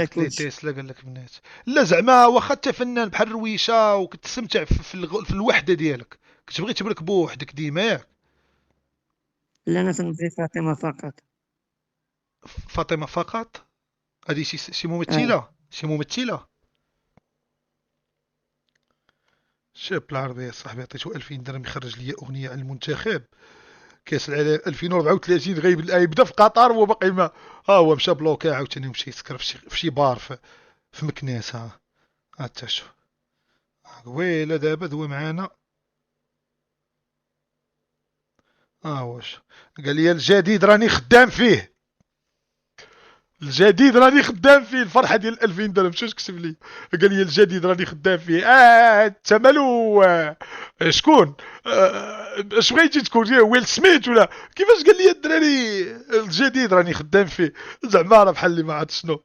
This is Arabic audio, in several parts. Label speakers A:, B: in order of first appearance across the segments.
A: لي
B: كلشي.
A: تيسلا قال لك بنات. لا زعما واخا انت فنان بحال الرويشه وكتستمتع في الوحده ديالك، كتبغي تبرك بوحدك ديما ياك.
B: لا أنا تنبغي فاطمة فقط.
A: فاطمه فقط. هذه شي
B: آه.
A: ممثله، شي ممثله. شاب بالعربيه صاحبي، عطيتو 2000 درهم يخرج لي اغنيه على المنتخب. كاس العالم 2034 غيبدا في قطر وباقي ما. ها هو مشى بلوكا عاوتاني مشى يسكر في شي بار في مكناس. ها تا شوف. ويلا دابا دوا معانا. واش قال لي الجديد راني خدام فيه. الجديد راني خدام فيه. الفرحه ديال 2000 درهم شوش كتب لي. قال لي الجديد راني خدام فيه. انت مالو. شكون. اش بغيتي تكون ويل سميث ولا كيفاش؟ قال لي الدراري الجديد راني خدام فيه. زعما راه بحال اللي ما عرفت شنو.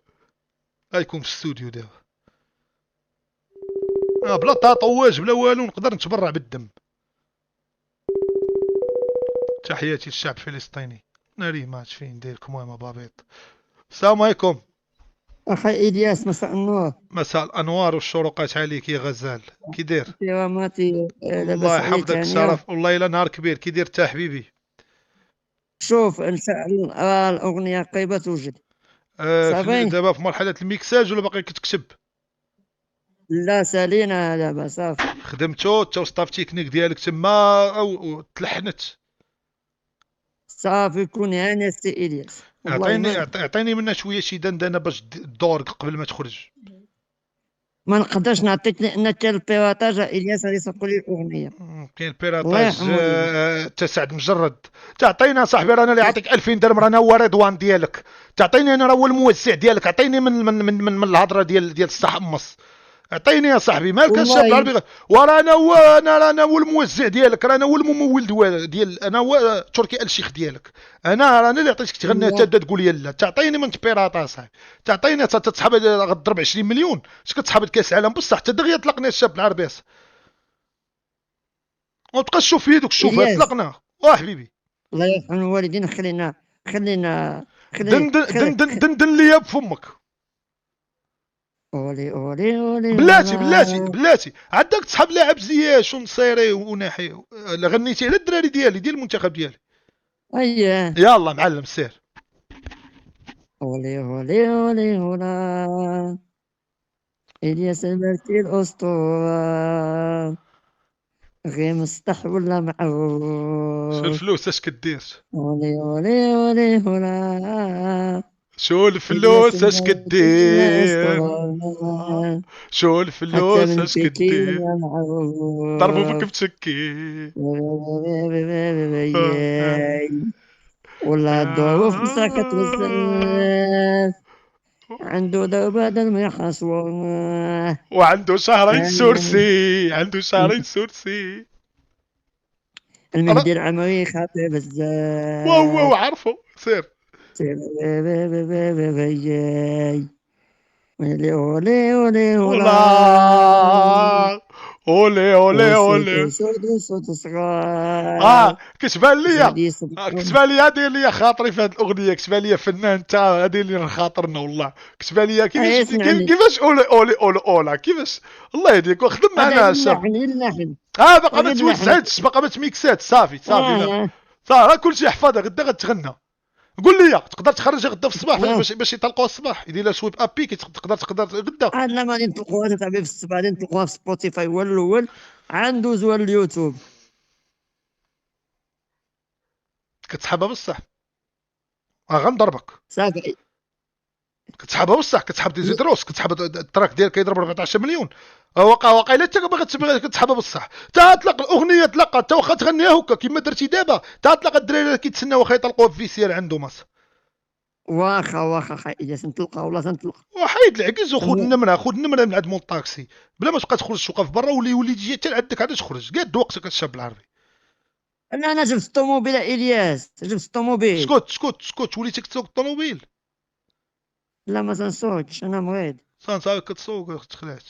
A: غيكون في الاستوديو دابا. بلا تطواج بلا والو نقدر نتبرع بالدم. تحياتي للشعب الفلسطيني. ناري ما عرفتش فين دايركم يا بابيط. السلام عليكم.
B: أخي إلياس، مساء النور.
A: مساء الانوار والشروقات عليك يا غزال. كي داير؟
B: كراماتي،
A: الله
B: لاباس عليك
A: يحفظك
B: هانية.
A: الشرف، والله الا نهار كبير. كي داير تا حبيبي؟
B: شوف إن شاء الله الأغنية قريبة توجد.
A: في
B: صافي.
A: دابا في مرحله الميكساج ولا باقي كتكتب؟
B: لا سالينا دابا صافي.
A: خدمتو تا وسطاف تكنيك ديالك تما او تلحنت؟
B: صافي كون هاني السي إلياس، والله
A: اعطيني
B: ما
A: اعطيني منها شويه شي دندنه باش الدور قبل ما تخرج.
B: ما نقدرش نعطيك لأن كان البيراطاج إلياس غادي يسرقوا لي الأغنية.
A: كاين
B: الله
A: بيراطاج.
B: يرحم والديك.
A: تسعد مجرد. تعطينا صاحبي رانا اللي يعطيك 2000 درهم، رانا هو رضوان ديالك. تعطيني انا راه هو الموزع ديالك. عطيني من الهضره ديال الصح امص. اعطيني يا صاحبي مالك الشاب
B: والله
A: العربي ورانا هو رانا هو الموزع ديالك. رانا هو الممول ديال انا هو تركي الشيخ ديالك. انا رانا اللي عطيتك تغنى
B: والله
A: تدا تقول يلا. تعطيني من بيراطا صاحبي. تعطيني تصحاب غضرب 20 مليون. اش كتصحاب كاس العالم بصح حتى دغيا طلقني الشاب العربي. وتبقى تشوف في يدك الشوفات
B: إلياس،
A: طلقنا. حبيبي.
B: الله يرحم الوالدين. خلينا
A: دن
B: خلي
A: دن دن
B: خلي
A: دن, دن, دن ليا بفمك.
B: أولي أولي أولي
A: بلاتي بلاتي
B: ولا.
A: بلاتي عندك تصحاب لاعب زياش ونصيري وناحي. غنيتي على الدراري ديال المنتخب ديالي.
B: أييه.
A: يلا معلم سير.
B: أولي أولي أولي ولا. إلياس البرتي الأسطورة. غير مسطح ولا
A: شو
B: معروف.
A: الفلوس اش كدير؟
B: أولي أولي أولي ولا.
A: شو
B: إلياس
A: الفلوس اش
B: البرتي
A: كدير؟
B: الأسطورة.
A: شو
B: حتى
A: الفلوس
B: من
A: اش
B: بكين
A: كدير؟ ضربوا بك
B: معروف.
A: بسكين.
B: ولا الظروف مساكت بزاف. عنده ضربة المحص
A: وعنده شهرين سورسي، عنده شهرين سورسي.
B: المهدي العمري خاطر
A: واو
B: بزاف.
A: عرفوا سير.
B: ولي ولي ولي ولا.
A: ولا. اولي اولي
B: وصوت
A: اولي.
B: صوت صغار.
A: كتبان ليا.
B: غادي يصبحوا.
A: كتبان ليا داير ليا خاطري في هذه الاغنيه. كتبان ليا فنان تا داير ليا خاطرنا والله. كتبان ليا
B: اسمعني.
A: كيفاش اولي اولي اولي اولا كيفاش. الله يهديك وخدم
B: هذا
A: معنا
B: غير
A: الشاب.
B: اللحن غير اللحن.
A: باقا ما
B: غير اللحن.
A: توزعتش باقا ما تميكسات. صافي صافي لا.
B: آه.
A: صافي راه كلشي حفظها غدا غتغنى. قول لي تقدر تخرجها غدا في الصباح
B: آه.
A: باش يطلقوها الصباح يدير لها سويب ابي تقدر غدا.
B: عاد لما غادي نطلقوها تتعبي في السبعة غادي نطلقوها في سبوتيفاي هو الأول. عاد ندوزوها لليوتيوب.
A: كتسحبها بصح. غنضربك.
B: صافي.
A: كتسحبها بصح. كتسحب دي زيدروس. كتسحب التراك ديالك كيضرب 14 مليون. واقع الا انت باغي كتسحبها بصح. تا تطلق الاغنيه تلقى تا واخا تغنيها هكا كيما درتي دابا. تا تلقى الدراري كيتسناو واخا يطلقوها في فيسيال عندهم ماس.
B: واخا خا إلياس نطلقها ولا تنطلق.
A: وحيد العكز وخذ النمره من عند مول الطاكسي. بلا ما تبقى تخرج توقف برا ولي تجي حتى لعندك عاد تخرج قاد وقتك الشاب العربي.
B: أنا جبت الطوموبيل إلياس، جبت الطوموبيل.
A: اسكت وليتي كتسوق الطوموبيل.
B: لا ما تنسوقش أنا مريض.
A: صافي كتسوق تخلعت.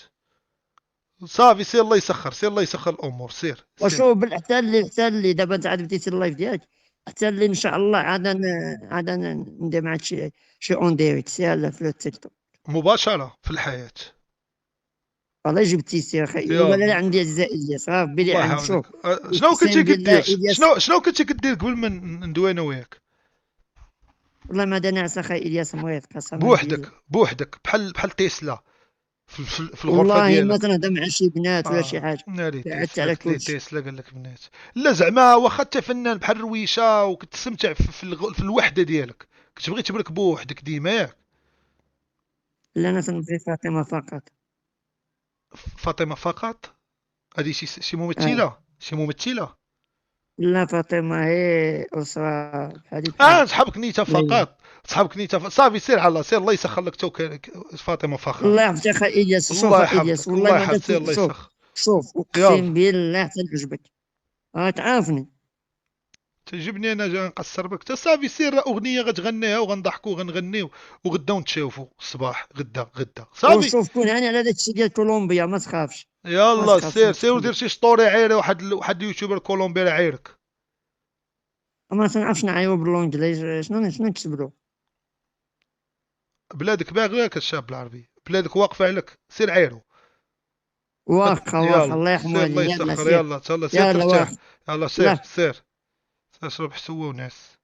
A: صافي سير الله يسخر. سير الله يسخر الامور. سير.
B: وشوف حتى اللي دابا أنت عاد بديتي اللايف ديالك. حتى اللي إن شاء الله عاد ندير معاك شي أون دايريكت سير في التيك توك.
A: مباشرة في الحياة.
B: والله جبتي سي اخي،
A: يلا
B: ولا عندي اعزائي الياس، راه بلي
A: الله
B: عند شوف.
A: يحفظك. شنو كنتي
B: اقسم بالله
A: كدير؟
B: الياس.
A: شنو كنتي كدير قبل ما ندوي انا وياك؟
B: والله ما نعس اخي الياس، مريض قسما بالله.
A: بوحدك بحال تيسلا في الغرفة
B: والله ما
A: ديالك.
B: تنهضر مع شي بنات ولا شي حاجه.
A: ناري
B: بعدت
A: تيسلا،
B: على
A: قلت لي
B: كلشي.
A: تيسلا قال لك بنات. لا زعما واخا انت فنان بحال رويشه وكتستمتع في الوحده ديالك، كتبغي تبرك بوحدك ديما ياك.
B: لا انا تنبغي فاطمه فقط.
A: فاطمه فقط؟ هذه شي
B: اه.
A: ممثله، شي ممثله.
B: لا فاطمه هي اسره بحال بحال.
A: صحابك نيته
B: ليلى.
A: فقط. صحابك نيته صافي، سير على الله، سير الله يسخر لك توك. فاطمه فقط.
B: الله يحفظك اخي الياس، شوف
A: الله
B: الياس
A: يحفظك،
B: والله
A: الله
B: ما
A: يحفظك، سير
B: درت
A: الله
B: شوف.
A: يسخر.
B: شوف
A: يلا
B: اقسم بالله تنعجبك. تعرفني.
A: تعجبني انا، جا نقصر بك صافي، سير اغنيه غتغنيها وغنضحكوا وغنغنيو وغدا نتشافوا الصباح، غدا صافي.
B: وشوف كون هاني على داك الشيء ديال كولومبيا، ما تخافش. ما
A: يلا
B: تخافش
A: سير
B: ما
A: سير
B: تخافش.
A: ودير شي ستوري عايره، واحد اليوتيوبر كولومبي راه عايرك.
B: ما تنعرفش نعيو باللونجلي، شنو نكتب له.
A: بلادك باغيك الشاب العربي، بلادك واقفه عليك، سير عايرو.
B: واخا
A: يلا
B: الله يرحم
A: سير الله
B: والديك، يلا
A: يسخر،
B: سير.
A: يلا تهلا، سير
B: يلا
A: ترتاح.
B: واخا.
A: يلا سير
B: لا.
A: سير. اشرب حسوه وناس.